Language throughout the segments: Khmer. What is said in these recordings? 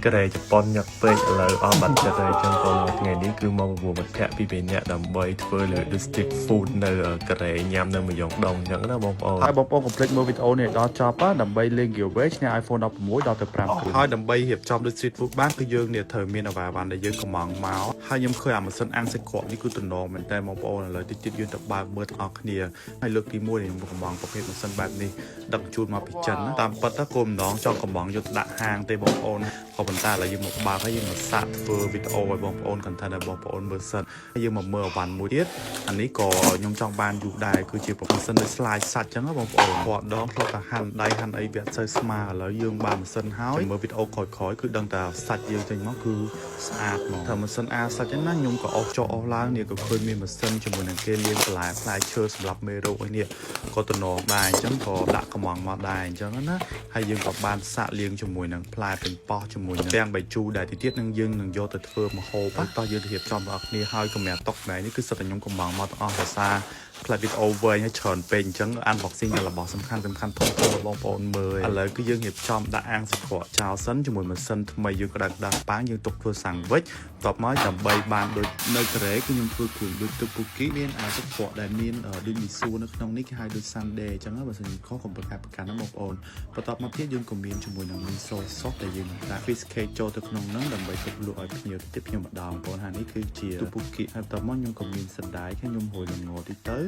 ก็เลยจะป้อนยักเป๊กเลยเอาบัตรจะเลยจังก่อนไงนี่คือมาบวกบัตรแพะพี่เป็นเนี่ยดำใบเฟอร์หรือดิสติกฟูดเนอร์ก็เลยยำเนอร์มาหยองดองอย่างนั้นบองโอ้ហើយបងប្អូន complete មើលវីដេអូនេះដល់ចប់ដើម្បីលេង giveaway ឈ្នះ iPhone 16ដល់ទៅ5គ្រឿងហើយដើម្បីរៀបចំដូច street food បានគឺយើងនេះត្រូវមានអ្វីបានដែលយើងកំងមកហើយខ្ញុំឃើញអាម៉ាស៊ីនអាំងសាច់ក្រកនេះគឺទំនងមែនតើបងប្អូនឥឡូវតិចទៀតយើងទៅបើកមើលទាំងអស់គ្នាហើយលើកទី1នេះខ្ញុំកំងប្រភេទម៉ាស៊ីនបែបនេះដឹកជូនមកពីចិនតាមពិតទៅគោលបំណងចង់កំងយកទៅដាក់ហាងទេបងប្អូនក៏ប៉ុន្តែឥឡូវយើងមកបើកហើយយើងមកសាកធ្វើវីដេអូឲ្យបងប្អូន content ឲ្យបងប្អូនមើលសិនហើយយើងមកមើលអវ៉ាន់មួយទៀតអានេះក៏ខ្ញុំចង់បានយូរដែរគឺជាប្រព័ន្ធដូច slide សាច់ចឹងណាបងប្អូនគាត់ដងធ្លាប់តែហាន់ដៃហាន់អីវាអត់សូវស្មើឥឡូវយើងបានម៉ាស៊ីនហើយមើលវីដេអូក្រោយៗគឺដឹងតែសាច់យើងចេញមកគឺស្អាតហ្មងថាម៉ាស៊ីនអាសាច់ហ្នឹងណាខ្ញុំក៏អស់ចុះអស់ឡើងនេះក៏ឃើញមានម៉ាស៊ីនជាមួយនឹងគេលាងបន្លែផ្លែឈើសម្រាប់មេរោគអីនេះក៏តំណងដែរអញ្ចឹងក៏ដាក់កំងមកដែរអញ្ចឹងណាហើយយើងក៏បានសាកលាងជាមួយនឹងផ្លែពេញប៉ោះជាមួយនឹងទាំងបាយជូរដែលទៀតនឹងយើងនឹងយកទៅធ្វើម្ហូបតោះយើងរៀបចំបងប្អូនហើយកម្រាស់តុកណែនេះគឺសិតតែខ្ញុំកំងមកទាំងអស់ភាសាផ្លែវីដេអូវែងឲ្យច្រើនពេកអញ្ចឹង unboxing តែរបស់សំខាន់ធំបងប្អូនមើលឥឡូវគឺយើងរៀបចំដាក់អាំងសាច់ក្រកចោលសិនជាមួយម៉ាស៊ីនថ្មីយើងក្តៅប៉ាងយើងទុកធ្វើសាំងវិចតបមកដើម្បីបានដូចនៅកូរ៉េគឺខ្ញុំធ្វើគ្រឿងដូចទឹកពូគីមានអាសាច់ក្រកដែលមានដូចមីស៊ូនៅក្នុងនេះគេហៅដូច Sunday អញ្ចឹងបើសិនខុសកុំប្រកាសប្រកាន់ណាបងប្អូនបន្ទាប់មកទៀតយើងក៏មានជាមួយនឹង miso sauce ដែលយើងដាក់ fish cake ចូលទៅក្នុងហ្នឹងដើម្បីទុកលក់ឲ្យភ្ញៀវទៀតខ្ញុំម្ដងបងប្អូនហើយនេះគឺជាទឹកពូគីហើយបន្ទាប់មកខ្ញុំក៏មានសណ្តែកខ្ញុំហួយល្ងតិចទៅ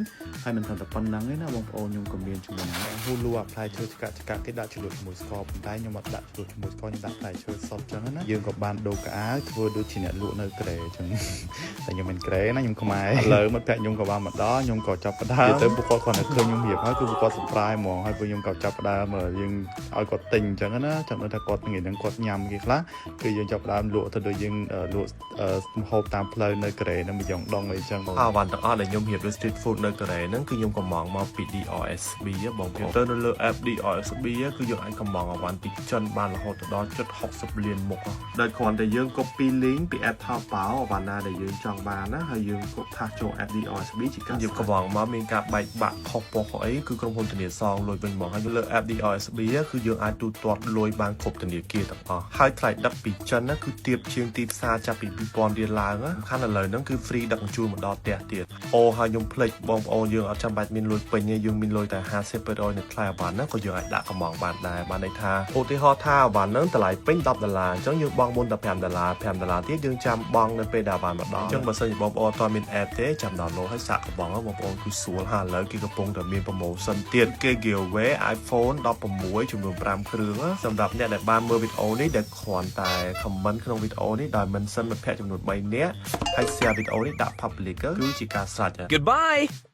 ហើយមិនថាតែប៉ុណ្្នឹងទេណាបងប្អូនខ្ញុំក៏មានជាមួយនឹងហ៊ូលូអាផ្លែឈើឆ្កាក់គេដាក់ជ្រលក់ជាមួយស្ករប៉ុន្តែខ្ញុំអត់ដាក់ជ្រលក់ជាមួយស្ករខ្ញុំដាក់ផ្លែឈើសុទ្ធអញ្ចឹងណាយើងក៏បានដូរកៅអៅធ្វើដូចជាអ្នកលក់នៅក្រែអញ្ចឹងតែខ្ញុំមិនក្រែណាខ្ញុំខ្មែរឥឡូវមិត្តភក្តិខ្ញុំក៏បានមកដល់ខ្ញុំក៏ចាប់ផ្ដើមទៅពួកគាត់គាត់នៅឃើញខ្ញុំរៀបហើយគឺពួកគាត់ surprise ហ្មងហើយពួកខ្ញុំក៏ចាប់ផ្ដើមយើងឲ្យគាត់ទិញអញ្ចឹងណាចាំមើលថាគាត់ថ្ងៃហ្នឹងគាត់ញ៉ាំគេខ្លះគឺយើងចាប់ផ្ដើមលក់ទៅដូចយើងលក់ម្ហូបតាមផ្លូវនៅកូរ៉េនៅមួយយ៉ងដងអីចឹងបងអាវ៉ាន់ទាំងអស់ដែលខ្ញុំរៀបដូច street food នៅកូរ៉េហ្នឹងគឺខ្ញុំកំងមកពី DRSB បងប្អូនទៅនៅលើ app DRSB គឺយើងអាចកំងអាវ៉ាន់ពីចិនបានរហូតដល់ជិត60លានមុខដោយគ្រាន់តែយើង copy link ពី app ថោប៉ៅអាវ៉ាន់ណាដែលយើងចង់បានណាហើយយើងកត់ថាចូល app DRSB ជាការយើងកំងមកមានការបែកបាក់ខុសពណ៌អីគឺក្រុមហ៊ុនធានាសងលុយវិញមកហើយលើ app DRSB គឺយើងអាចទូទាត់លុយបានគ្រប់ធនាគារទាំងអស់ហើយថ្លៃដឹកពីចិនណាគឺទាបជាងទីផ្សារចាប់ពី 2000 រៀលឡើងណាសំខាន់ឥឡូវហ្នឹងគឺ free ដឹកជញ្ជូនមកដល់ផ្ទះទៀតអូហើយខ្ញុំភ្លេចបងប្អូនយើងអត់ចាំបាច់មានលុយពេញទេយើងមានលុយតែ 50% នៃថ្លៃអាវ៉ាន់ហ្នឹងក៏យើងអាចដាក់កំងបានដែរបានន័យថាឧទាហរណ៍ថាអាវ៉ាន់ហ្នឹងតម្លៃពេញ$10អញ្ចឹងយើងបង់មុនតែ$5ទៀតយើងចាំបង់នៅពេលដែលអាវ៉ាន់មកដល់អញ្ចឹងបើសិនជាបងប្អូនអត់មាន app ទេចាំ download ហើយសាកកំងបងប្អូនគឺស្រួលហើយឥឡូវគេកំពុងតែមាន promotion ទៀតគេ giveaway iPhone 16ចំនួន5គ្រឿងសម្រាប់អ្នកដែលបានមើលវីដេអូនេះដែលគ្រាន់តែ comment ក្នុងវីដេអូនេះដោយ mention មិត្តភក្តិចំនួន3នាក់ហើយ share វីដេអូនេះដាក់ public គឺជាការស្រេចGoodbye